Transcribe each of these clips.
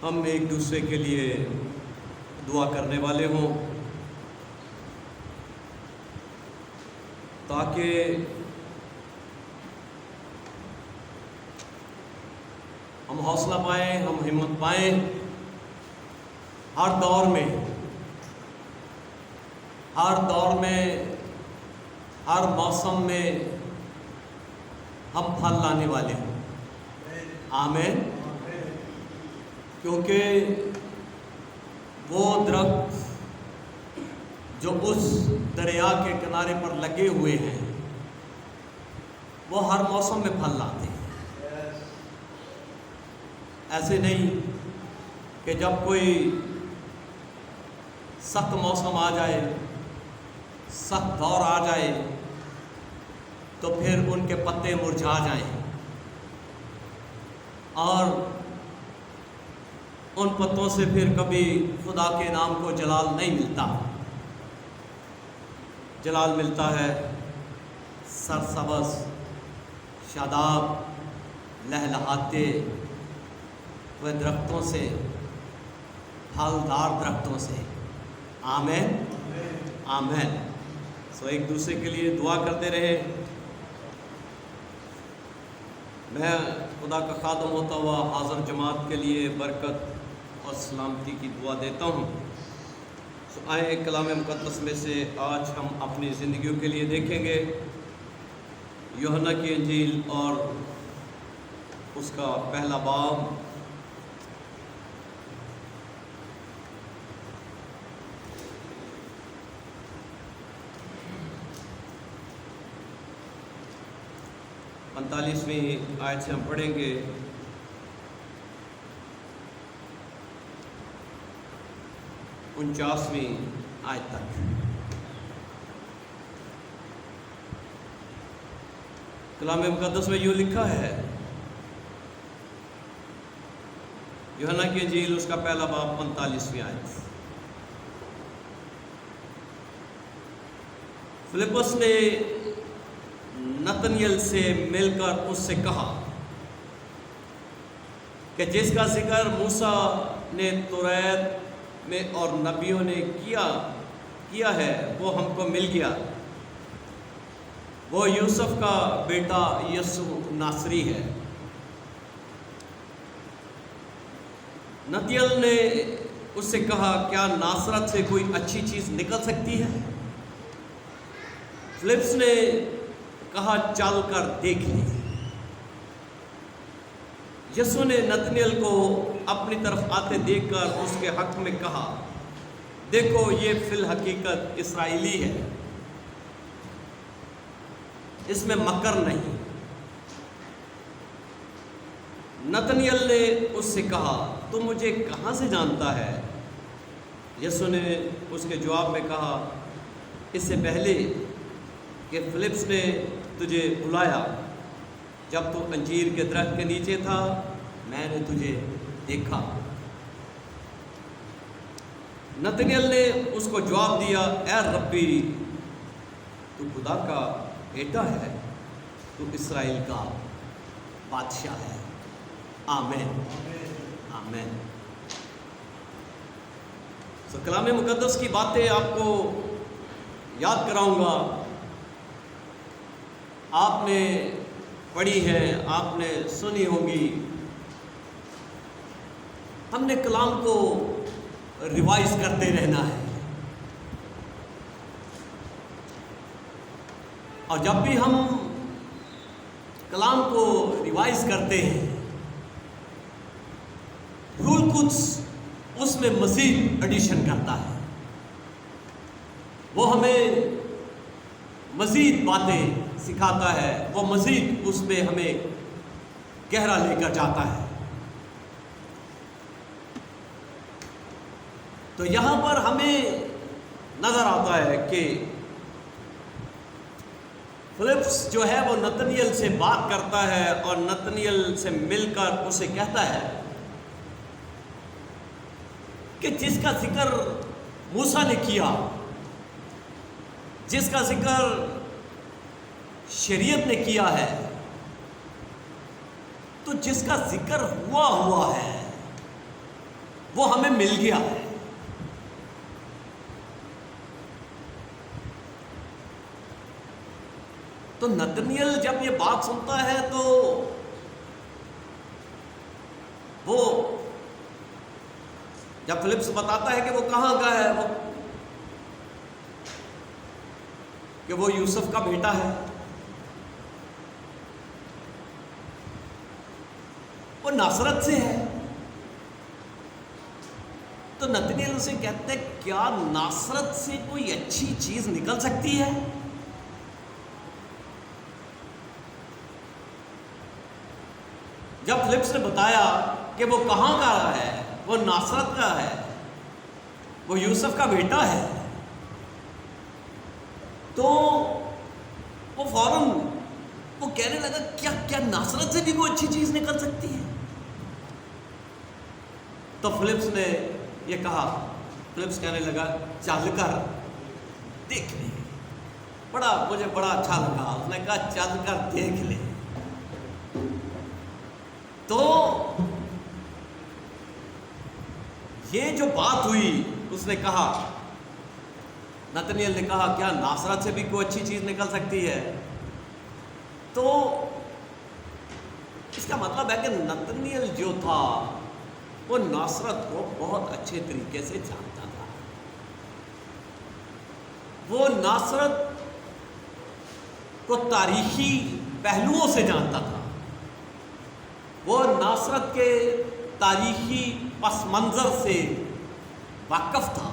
ہم ایک دوسرے کے لیے دعا کرنے والے ہوں تاکہ ہم حوصلہ پائیں، ہم ہمت پائیں، ہر دور میں ہر موسم میں ہم پھل لانے والے ہوں۔ آمین۔ کیونکہ وہ درخت جو اس دریا کے کنارے پر لگے ہوئے ہیں وہ ہر موسم میں پھل لاتے ہیں۔ ایسے نہیں کہ جب کوئی سخت موسم آ جائے، سخت دور آ جائے تو پھر ان کے پتے مرجھا جائیں اور ان پتوں سے پھر کبھی خدا کے نام کو جلال نہیں ملتا۔ جلال ملتا ہے سرسبز، شاداب، لہلہاتے ہوئے درختوں سے، پھلدار درختوں سے۔ آمین آمین۔ سو ایک دوسرے کے لیے دعا کرتے رہے۔ میں خدا کا خادم ہوتا ہوا حاضر جماعت کے لیے برکت اور سلامتی کی دعا دیتا ہوں۔ سو آئیں کلام مقدس میں سے آج ہم اپنی زندگیوں کے لیے دیکھیں گے یوحنا کی انجیل اور اس کا پہلا باب۔ پینتالیسویں آیت سے ہم پڑھیں گے 49ویں آیت تک۔ کلام مقدس میں یوں لکھا ہے، یوحنا کی انجیل اس کا پہلا باب 45ویں آیت۔ فلپس نے نتنیل سے مل کر اس سے کہا کہ جس کا ذکر موسیٰ نے توریت میں اور نبیوں نے کیا ہے وہ ہم کو مل گیا، وہ یوسف کا بیٹا یسوع ناصری ہے۔ نتنیل نے اس سے کہا، کیا ناصرت سے کوئی اچھی چیز نکل سکتی ہے؟ فلپس نے کہا، چل کر دیکھ لے۔ یسوع نے نتنیل کو اپنی طرف آتے دیکھ کر اس کے حق میں کہا، دیکھو یہ فی الحقیقت اسرائیلی ہے، اس میں مکر نہیں۔ نتنیل نے اس سے کہا، تو مجھے کہاں سے جانتا ہے؟ یسوع نے اس کے جواب میں کہا، اس سے پہلے کہ فلپس نے تجھے بلایا، جب تو انجیر کے درخت کے نیچے تھا میں نے تجھے دیکھا۔ نتنیل نے اس کو جواب دیا، اے ربی، تو خدا کا بیٹا ہے، تو اسرائیل کا بادشاہ ہے۔ آمین آمین۔ سو کلام مقدس کی باتیں آپ کو یاد کراؤں گا، آپ نے پڑھی ہیں، آپ نے سنی ہوگی۔ ہم نے کلام کو ریوائز کرتے رہنا ہے، اور جب بھی ہم کلام کو ریوائز کرتے ہیں روح القدس اس میں مزید ایڈیشن کرتا ہے، وہ ہمیں مزید باتیں سکھاتا ہے، وہ مزید اس میں ہمیں گہرا لے کر جاتا ہے۔ تو یہاں پر ہمیں نظر آتا ہے کہ فلپس جو ہے وہ نتنیل سے بات کرتا ہے اور نتنیل سے مل کر اسے کہتا ہے کہ جس کا ذکر موسیٰ نے کیا، جس کا ذکر شریعت نے کیا ہے، تو جس کا ذکر ہوا ہے وہ ہمیں مل گیا ہے۔ تو نتنیل جب یہ بات سنتا ہے تو وہ جب فلپس بتاتا ہے کہ وہ کہاں کا ہے، کہ وہ یوسف کا بیٹا ہے، وہ ناصرت سے ہے، تو نتنیل اسے کہتے ہیں کیا ناصرت سے کوئی اچھی چیز نکل سکتی ہے؟ جب فلپس نے بتایا کہ وہ کہاں کا ہے، وہ ناصرت کا ہے، وہ یوسف کا بیٹا ہے، تو وہ فوراً وہ کہنے لگا کیا ناصرت سے بھی کوئی اچھی چیز نکل سکتی ہے؟ تو فلپس نے یہ کہا، فلپس کہنے لگا چل کر دیکھ لے۔ مجھے بڑا اچھا لگا، اس نے کہا چل کر دیکھ لے۔ تو یہ جو بات ہوئی، اس نے کہا، نتنیل نے کہا کیا ناصرت سے بھی کوئی اچھی چیز نکل سکتی ہے؟ تو اس کا مطلب ہے کہ نتنیل جو تھا وہ ناصرت کو بہت اچھے طریقے سے جانتا تھا۔ وہ ناصرت کو تاریخی پہلوؤں سے جانتا تھا، وہ ناصرت کے تاریخی پس منظر سے واقف تھا۔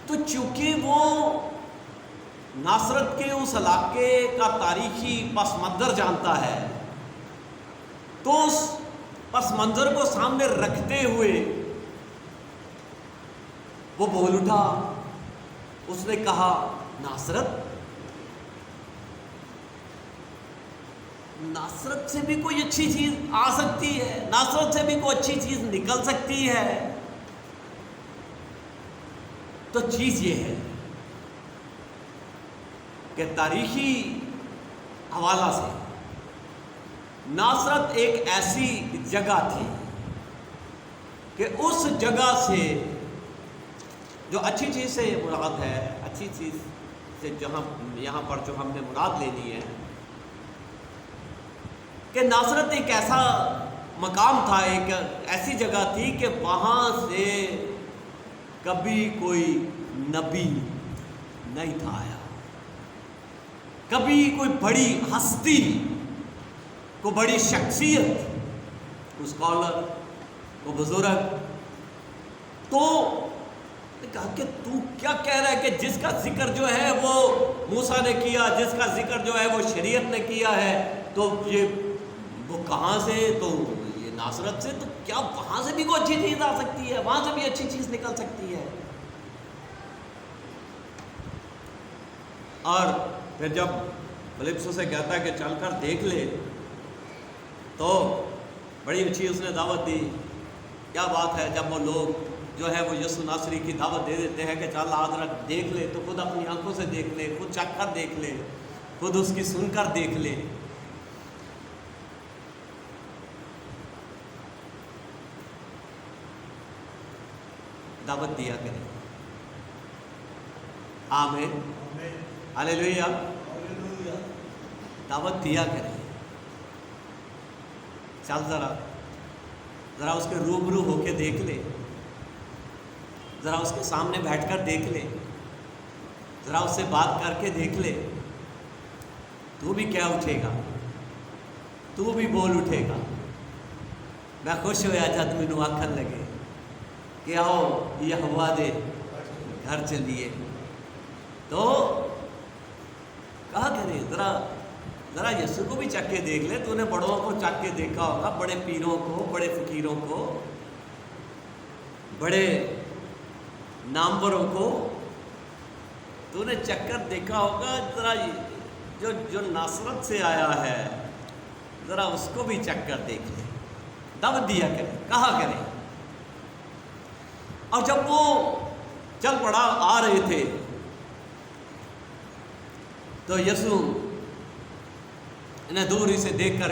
تو چونکہ وہ ناصرت کے اس علاقے کا تاریخی پس منظر جانتا ہے، تو اس پس منظر کو سامنے رکھتے ہوئے وہ بول اٹھا، اس نے کہا ناصرت سے بھی کوئی اچھی چیز آ سکتی ہے، ناصرت سے بھی کوئی اچھی چیز نکل سکتی ہے۔ تو چیز یہ ہے کہ تاریخی حوالہ سے ناصرت ایک ایسی جگہ تھی کہ اس جگہ سے جو اچھی چیز سے مراد ہے، اچھی چیز سے جہاں یہاں پر جو ہم نے مراد لینی ہے کہ ناصرت ایک ایسا مقام تھا، ایک ایسی جگہ تھی کہ وہاں سے کبھی کوئی نبی نہیں تھا آیا، کبھی کوئی بڑی ہستی، کوئی بڑی شخصیت، کوئی اسکالر، کوئی بزرگ۔ تو کہا کہ تو کیا کہہ رہا ہے کہ جس کا ذکر جو ہے وہ موسیٰ نے کیا، جس کا ذکر جو ہے وہ شریعت نے کیا ہے، تو یہ وہ کہاں سے؟ تو یہ ناصرت سے، تو کیا وہاں سے بھی کوئی اچھی چیز آ سکتی ہے؟ وہاں سے بھی اچھی چیز نکل سکتی ہے؟ اور پھر جب فلپس سے کہتا ہے کہ چل کر دیکھ لے، تو بڑی اچھی اس نے دعوت دی۔ کیا بات ہے، جب وہ لوگ جو ہے وہ یسوع ناصری کی دعوت دے دیتے ہیں کہ چل آج رات دیکھ لے، تو خود اپنی آنکھوں سے دیکھ لے، خود چکھ کر دیکھ لے، خود اس کی سن کر دیکھ لے۔ دعوت دیا کرے۔ آمین، ہاللیلویا، دعوت دیا کرے۔ چل ذرا اس کے روبرو ہو کے دیکھ لے، ذرا اس کے سامنے بیٹھ کر دیکھ لے، ذرا اس سے بات کر کے دیکھ لے، تو بھی کیا اٹھے گا، تو بھی بول اٹھے گا۔ میں خوش ہویا جد مینوں آکھن لگے کہ آؤ یہوہ دے گھر چلیے۔ تو کہا کرے ذرا یسوع کو بھی چکھ کے دیکھ لے۔ تو نے بڑوں کو چکھ کے دیکھا ہوگا، بڑے پیروں کو، بڑے فقیروں کو، بڑے ناموروں کو تو نے چکھ کر دیکھا ہوگا۔ ذرا جو ناصرت سے آیا ہے، ذرا اس کو بھی چکھ کر دیکھ لے۔ دعوت دیا کرے، کہا کرے۔ اور جب وہ چل پڑا آ رہے تھے، تو یسوع انہیں دور ہی سے دیکھ کر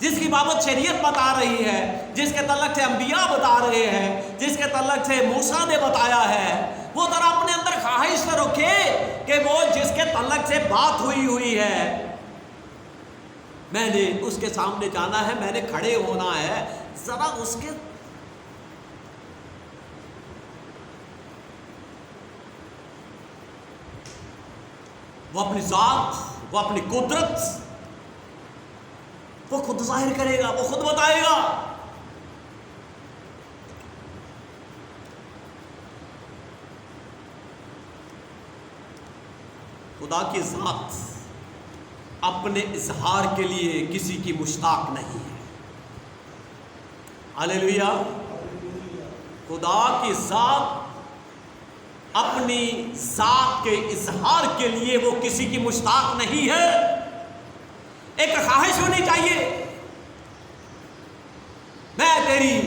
جس کی بابت شریعت بتا رہی ہے، جس کے تعلق سے انبیاء بتا رہے ہیں، جس کے تعلق سے موسیٰ نے بتایا ہے، وہ ذرا اپنے اندر خواہش نہ رکھے کہ وہ جس کے تعلق سے بات ہوئی ہے میں نے اس کے سامنے جانا ہے، میں نے کھڑے ہونا ہے، ذرا اس کے وہ اپنی ذات، وہ اپنی قدرت وہ خود ظاہر کرے گا، وہ خود بتائے گا۔ خدا کی ذات اپنے اظہار کے لیے کسی کی مشتاق نہیں ہے۔ ہاللیلویہ۔ خدا کی ذات اپنی ذات کے اظہار کے لیے وہ کسی کی مشتاق نہیں ہے۔ ایک خواہش ہونی چاہیے، میں تیری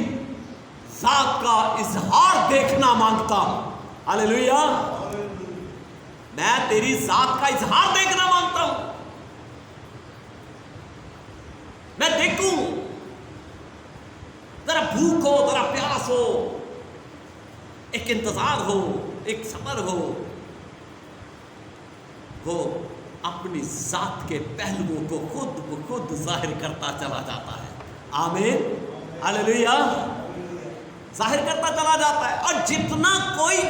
ذات کا اظہار دیکھنا مانگتا ہوں۔ ہاللیلویہ۔ میں تیری ذات کا اظہار دیکھنا مانگتا ہوں، میں دیکھوں، ذرا بھوک ہو، ذرا پیاس ہو، ایک انتظار ہو، ایک صبر ہو، وہ اپنی ذات کے پہلوؤں کو خود بخود ظاہر کرتا چلا جاتا ہے۔ آمین، ہاللیلویہ۔ ظاہر کرتا چلا جاتا ہے، اور جتنا کوئی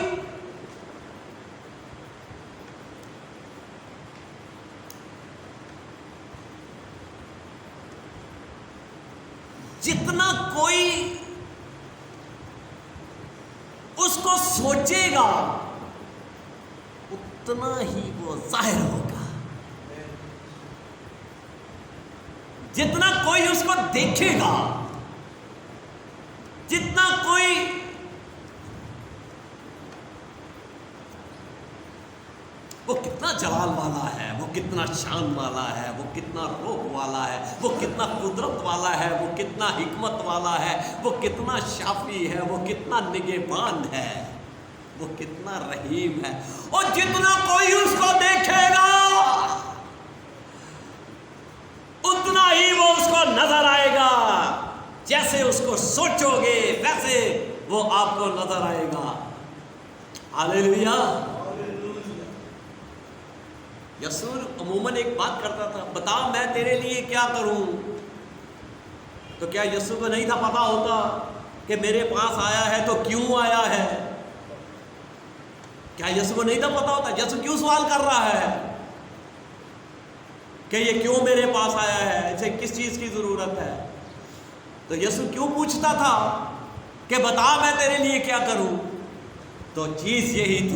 اس کو سوچے گا اتنا ہی وہ ظاہر ہوگا۔ جتنا کوئی اس کو دیکھے گا، جتنا کوئی وہ کتنا جلال والا ہے، وہ کتنا شان والا ہے، وہ کتنا روح والا ہے، وہ کتنا قدرت والا ہے، وہ کتنا حکمت والا ہے، وہ کتنا شافی ہے، وہ کتنا نگہبان ہے، وہ کتنا رحیم ہے، اور جتنا کوئی اس کو دیکھے گا اتنا ہی وہ اس کو نظر آئے گا۔ جیسے اس کو سوچو گے ویسے وہ آپ کو نظر آئے گا۔ ہاللیلویہ۔ یسوع عموماً ایک بات کرتا تھا، بتا میں تیرے لیے کیا کروں؟ تو کیا یسوع کو نہیں تھا پتا ہوتا کہ میرے پاس آیا ہے تو کیوں آیا ہے؟ کیا یسوع کو نہیں تھا پتا ہوتا؟ یسوع کیوں سوال کر رہا ہے کہ یہ کیوں میرے پاس آیا ہے، اسے کس چیز کی ضرورت ہے؟ تو یسوع کیوں پوچھتا تھا کہ بتا میں تیرے لیے کیا کروں؟ تو چیز یہی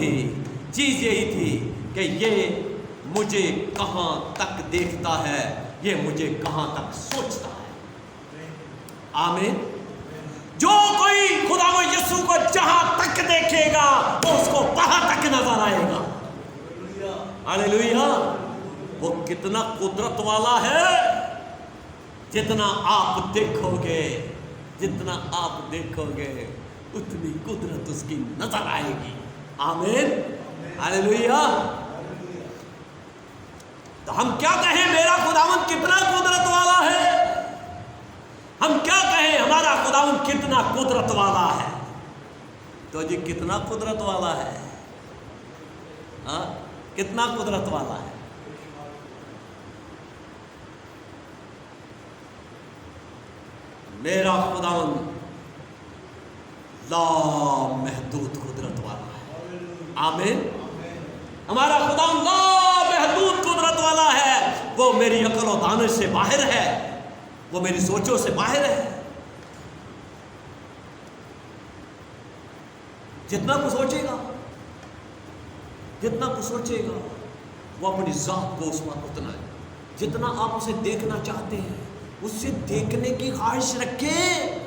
تھی کہ یہ مجھے کہاں تک دیکھتا ہے، یہ مجھے کہاں تک سوچتا ہے۔ آمین۔ جو کوئی خدا و یسوع کو جہاں تک دیکھے گا وہ اس کو وہاں تک نظر آئے گا۔ ہاللیلویہ۔ وہ کتنا قدرت والا ہے، جتنا آپ دیکھو گے اتنی قدرت اس کی نظر آئے گی۔ آمین، ہاللیلویہ۔ تو ہم کیا کہیں میرا خداوند کتنا قدرت والا ہے؟ ہم کیا کہیں ہمارا خداوند کتنا قدرت والا ہے؟ تو جی کتنا قدرت والا ہے؟ ہاں، کتنا قدرت والا ہے؟ میرا خداوند لامحدود قدرت والا ہے۔ آمین۔ ہمارا خداوند لامحدود قدرت والا ہے۔ وہ میری عقل و دانش سے باہر ہے، وہ میری سوچوں سے باہر ہے۔ جتنا کچھ سوچے گا وہ اپنی ذات کو اس وقت اتنا ہے۔ جتنا آپ اسے دیکھنا چاہتے ہیں اس سے دیکھنے کی خواہش رکھیں،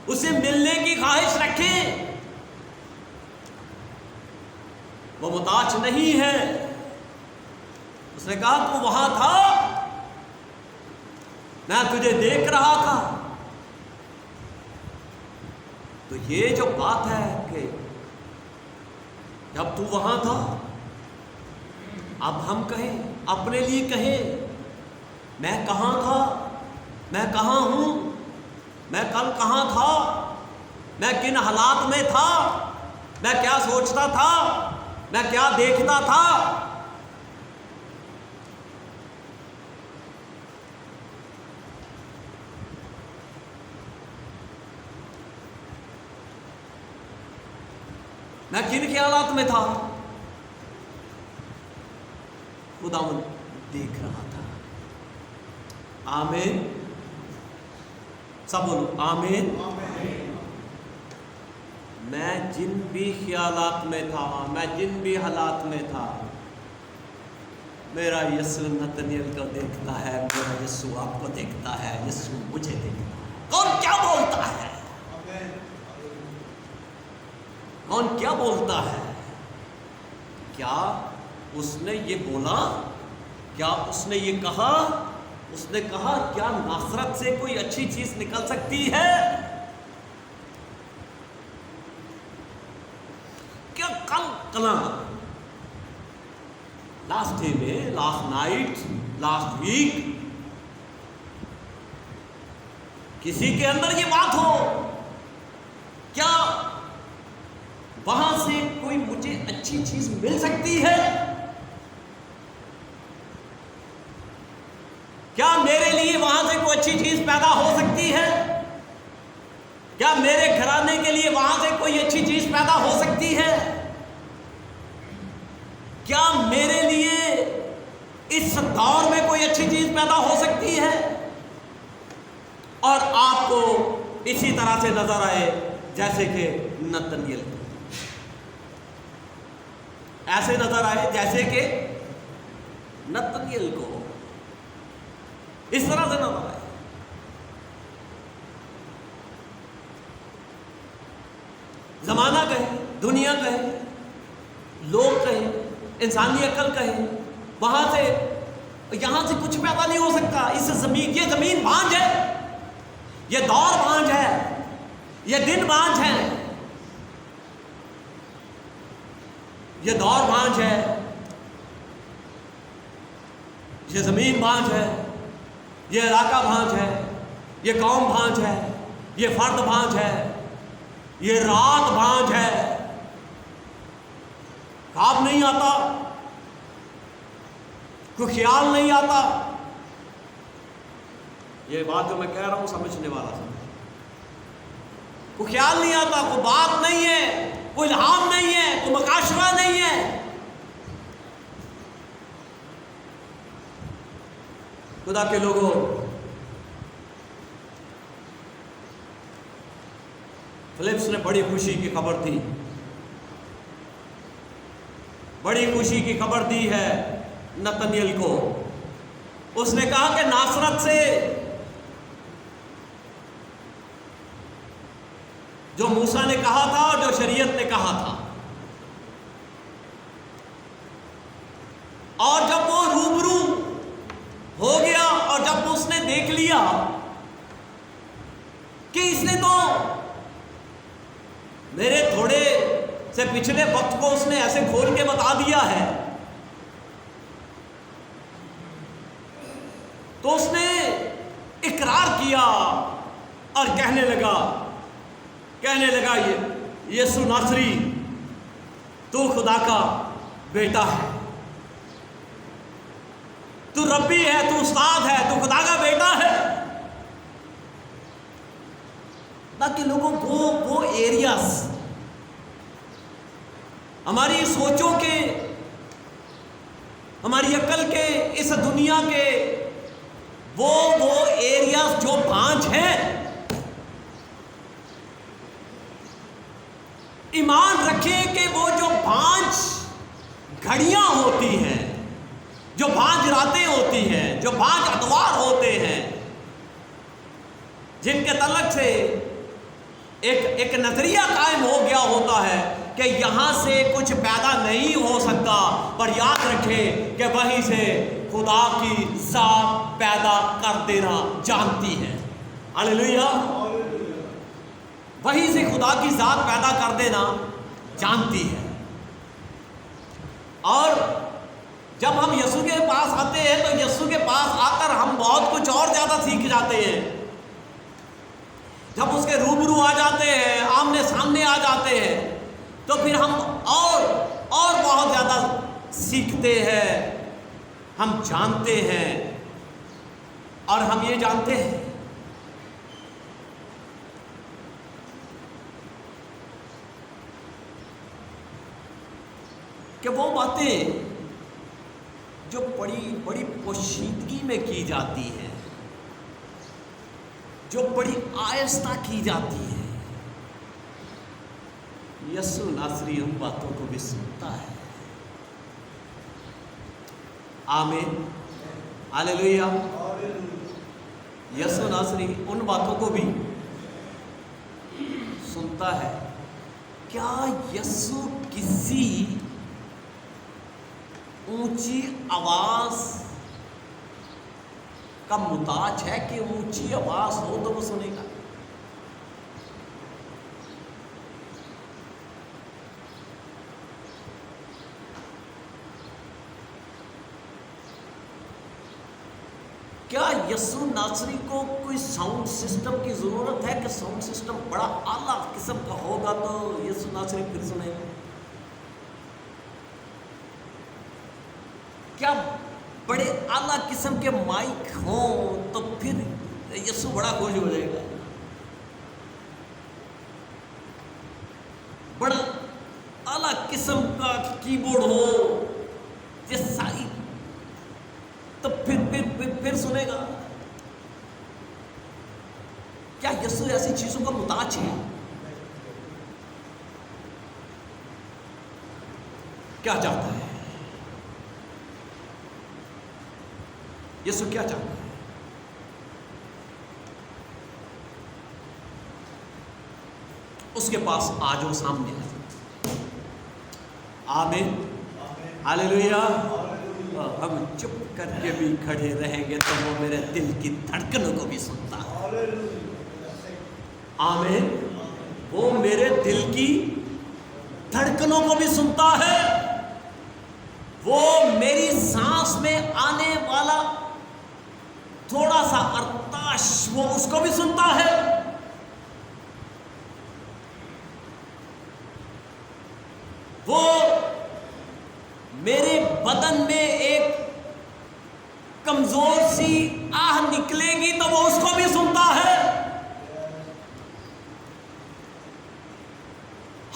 اسے ملنے کی خواہش رکھیں۔ وہ محتاج نہیں ہے۔ اس نے کہا تو وہاں تھا، میں تجھے دیکھ رہا تھا۔ تو یہ جو بات ہے کہ جب تو وہاں تھا، اب ہم کہیں، اپنے لیے کہیں میں کہاں تھا؟ میں کہاں ہوں، میں کل کہاں تھا، میں کن حالات میں تھا، میں کیا سوچتا تھا، میں کیا دیکھتا تھا۔ میں کن خیالات میں تھا، خداوند دیکھ رہا تھا۔ آمین، سب بولو آمین۔ میں جن بھی خیالات میں تھا، میں جن بھی حالات میں تھا، میرا یسوع نتنیل کو دیکھتا ہے، میرا یسوع آپ کو دیکھتا ہے، یسوع مجھے دیکھتا ہے۔ کون کیا بولتا ہے، کون کیا بولتا ہے؟ کیا اس نے یہ بولا، کیا اس نے یہ کہا؟ اس نے کہا کیا ناصرت سے کوئی اچھی چیز نکل سکتی ہے؟ کیا کل لاسٹ ڈے میں، لاسٹ نائٹ، لاسٹ ویک کسی کے اندر یہ بات ہو، کیا وہاں سے کوئی مجھے اچھی چیز مل سکتی ہے؟ کیا میرے لیے وہاں سے کوئی اچھی چیز پیدا ہو سکتی ہے؟ کیا میرے گھرانے کے لیے وہاں سے کوئی اچھی چیز پیدا ہو سکتی ہے؟ کیا میرے لیے اس دور میں کوئی اچھی چیز پیدا ہو سکتی ہے؟ اور آپ کو اسی طرح سے نظر آئے جیسے کہ نتنیل، ایسے نظر آئے جیسے کہ نتنیل کو، اس طرح سے نظر آئے۔ زمانہ کہے، دنیا کہے، لوگ کہیں، انسانی عقل کہے، وہاں سے یہاں سے کچھ پیدا نہیں ہو سکتا۔ اس زمین، یہ زمین بانجھ ہے، یہ دور بانجھ ہے، یہ دن بانجھ ہے، یہ دور بانجھ ہے، یہ زمین بانجھ ہے، یہ علاقہ بانجھ ہے، یہ قوم بانجھ ہے، یہ فرد بانجھ ہے، یہ رات بانجھ ہے، خواب نہیں آتا، کوئی خیال نہیں آتا۔ یہ بات جو میں کہہ رہا ہوں سمجھنے والا سمجھ، کوئی خیال نہیں آتا، کوئی بات نہیں ہے، کوئی الہام نہیں ہے، کوئی مکاشفہ نہیں ہے۔ خدا کے لوگوں، فلپس نے بڑی خوشی کی خبر دی، بڑی خوشی کی خبر دی ہے نتنیل کو۔ اس نے کہا کہ ناصرت سے جو موسیٰ نے کہا تھا اور جو شریعت نے کہا تھا، اور جب وہ روبرو ہو گیا اور جب اس نے دیکھ لیا کہ اس نے تو میرے تھوڑے سے پچھلے وقت کو اس نے ایسے کھول کے بتا دیا ہے، تو اس نے اقرار کیا اور کہنے لگا یسوع ناصری تو خدا کا بیٹا ہے، تو ربی ہے، تو استاد ہے، تو خدا کا بیٹا ہے۔ تاکہ لوگوں وہ ایریاز ہماری سوچوں کے، ہماری عقل کے، اس دنیا کے وہ ایریاز جو بانجھ ہیں، ایمان رکھیں کہ وہ جو بانجھ گھڑیاں ہوتی ہیں، جو بانجھ راتیں ہوتی ہیں، جو بانجھ ادوار ہوتے ہیں، جن کے تعلق سے ایک نظریہ قائم ہو گیا ہوتا ہے کہ یہاں سے کچھ پیدا نہیں ہو سکتا، پر یاد رکھیں کہ وہیں سے خدا کی ذات پیدا کر دینا جانتی ہے۔ ہاللیلویا! وہیں سے خدا کی ذات پیدا کر دینا جانتی ہے۔ اور جب ہم یسوع کے پاس آتے ہیں تو یسوع کے پاس آ کر ہم بہت کچھ اور زیادہ سیکھ جاتے ہیں. جب اس کے روبرو آ جاتے ہیں، آمنے سامنے آ جاتے ہیں، تو پھر ہم اور بہت زیادہ سیکھتے ہیں، ہم جانتے ہیں. اور ہم یہ جانتے ہیں کہ وہ باتیں جو بڑی بڑی پوشیدگی میں کی جاتی ہیں، جو بڑی آہستہ کی جاتی ہے، یسوع ناصری ان باتوں کو بھی سنتا ہے. آمین، ہاللیلویہ. یسوع ناصری ان باتوں کو بھی سنتا ہے. کیا یسوع کسی اونچی آواز کا محتاج ہے کہ اونچی آواز ہو تو وہ سنے گا؟ کیا یسوع ناصری کو کوئی ساؤنڈ سسٹم کی ضرورت ہے کہ ساؤنڈ سسٹم بڑا اعلیٰ قسم کا ہوگا تو یسوع ناصری پھر سنے گا؟ کیا بڑے اعلیٰ قسم کے مائک ہوں تو پھر یسوع بڑا خوش ہو جائے گا؟ بڑا اعلیٰ قسم کا کی بورڈ ہو یہ ساری تو پھر سنے گا؟ کیا یسوع ایسی چیزوں کا محتاج ہے؟ کیا چاہتا ہے یسوع؟ کیا چاہتا ہے؟ اس کے پاس آ جاؤ، سامنے آ جاؤ. آمین، ہاللیلویہ. ہم چپ کر کے بھی کھڑے رہیں گے تو وہ میرے دل کی دھڑکنوں کو بھی سنتا ہے. آمین. وہ میرے دل کی دھڑکنوں کو بھی سنتا ہے. وہ میری سانس میں آنے والا تھوڑا سا ارتاش وہ اس کو بھی سنتا ہے. وہ میرے بدن میں ایک کمزور سی آہ نکلے گی تو وہ اس کو بھی سنتا ہے.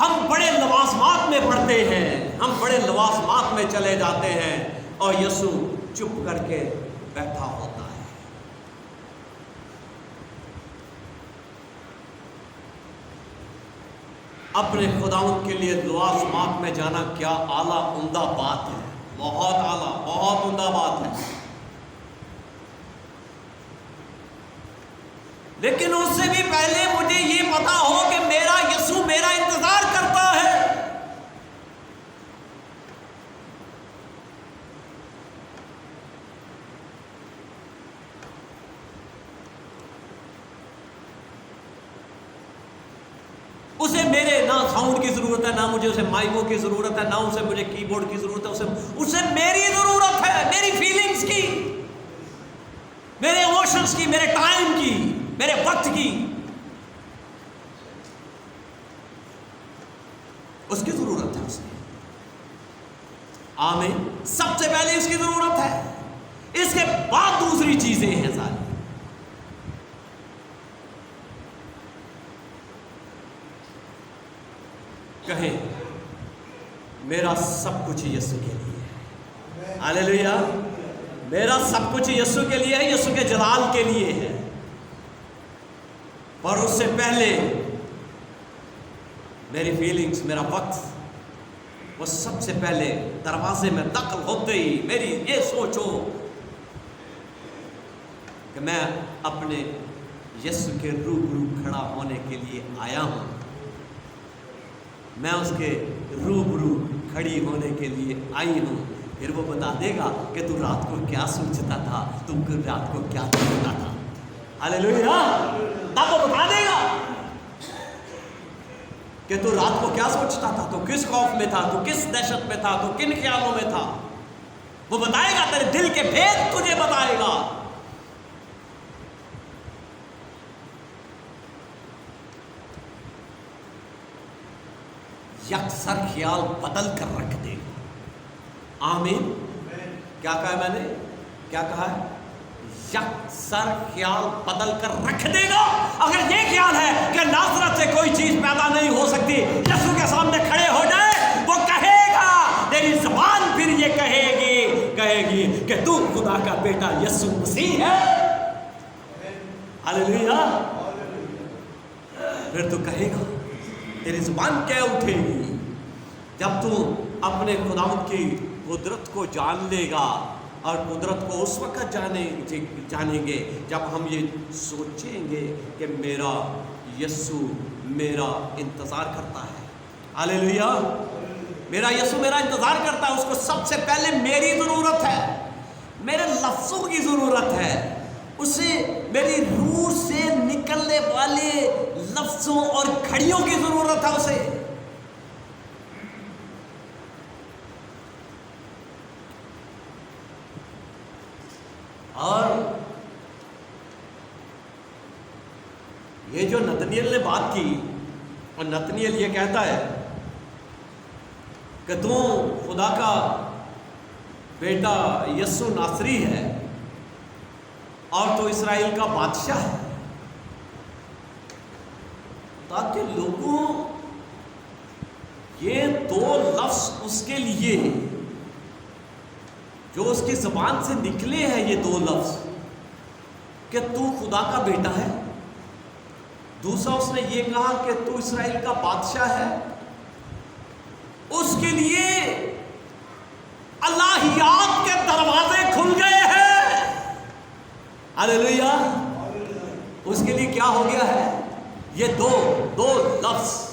ہم بڑے لوازمات میں پڑھتے ہیں، ہم بڑے لوازمات میں چلے جاتے ہیں اور یسوع چپ کر کے بیٹھا ہوتا ہے. اپنے خداوند کے لیے لوازمات میں جانا کیا اعلیٰ عمدہ بات ہے، بہت اعلیٰ، بہت عمدہ بات ہے. لیکن اس سے بھی پہلے مجھے یہ پتا ہو کہ میرا یسوع میرا انتظار کرتا ہے. اسے میرے نہ ساؤنڈ کی ضرورت ہے، نہ مجھے اسے مائکوں کی ضرورت ہے، نہ اسے مجھے کی بورڈ کی ضرورت ہے. اسے میری ضرورت ہے، میری فیلنگز کی، میرے ایموشنز کی، میرے ٹائم کی، میرے وقت کی. اس کی ضرورت ہے اسے. آمین. سب سے پہلے اس کی ضرورت ہے، اس کے بعد دوسری چیزیں ہیں ساری. کہیں میرا سب کچھ یسوع کے لیے ہے. ہاللیلویہ. میرا سب کچھ یسوع کے لیے ہے، یسوع کے جلال کے لیے ہے. اور اس سے پہلے میری فیلنگز، میرا وقت، وہ سب سے پہلے دروازے میں داخل ہوتے ہی میری یہ سوچ ہو کہ میں اپنے یسوع کے روبرو کھڑا ہونے کے لیے آیا ہوں. میں اس کے روبرو کھڑی ہونے کے لیے آئی ہوں. پھر وہ بتا دے گا کہ تو رات کو کیا سوچتا تھا، تم کو رات کو کیا سوچتا تھا. ہاللیلویہ. تب وہ بتا دے گا کہ تو رات کو کیا سوچتا تھا، تو کس خوف میں تھا، تو کس دہشت میں تھا، تو کن خیالوں میں تھا. وہ بتائے گا، تیرے دل کے بھید تجھے بتائے گا۔ یکسر خیال بدل کر رکھ دے گا۔ آمین۔ کیا کہا ہے میں نے؟ کیا کہا ہے؟ یکسر خیال بدل کر رکھ دے گا۔ اگر یہ خیال ہے کہ ناصرت سے کوئی چیز پیدا نہیں ہو سکتی، یسوع کے سامنے کھڑے ہو جائے، وہ کہے گا، تیری زبان پھر یہ کہے گی کہ تو خدا کا بیٹا یسوع مسیح ہے۔ ہاللیلویا۔ پھر تو کہے گا، تیری زبان کیا اٹھے گی جب تو اپنے خداوند کی قدرت کو جان لے گا۔ اور قدرت کو اس وقت جانیں گے جب ہم یہ سوچیں گے کہ میرا یسوع میرا انتظار کرتا ہے۔ ہاللیلویا۔ میرا یسوع میرا انتظار کرتا ہے۔ اس کو سب سے پہلے میری ضرورت ہے، میرے لفظوں کی ضرورت ہے، اسے میری روح سے نکلنے والے لفظوں اور گھڑیوں کی ضرورت ہے اسے۔ اور یہ جو نتنیل نے بات کی، اور نتنیل یہ کہتا ہے کہ تو خدا کا بیٹا یسوع ناصری ہے اور تو اسرائیل کا بادشاہ ہے، تاکہ لوگوں یہ دو لفظ اس کے لیے جو اس کی زبان سے نکلے ہیں، یہ دو لفظ کہ تو خدا کا بیٹا ہے، دوسرا اس نے یہ کہا کہ تو اسرائیل کا بادشاہ ہے، اس کے لیے الہیات کے دروازے کھل گئے ہیں۔ ہاللیلویا۔ اس کے لیے کیا ہو گیا ہے؟ یہ دو لفظ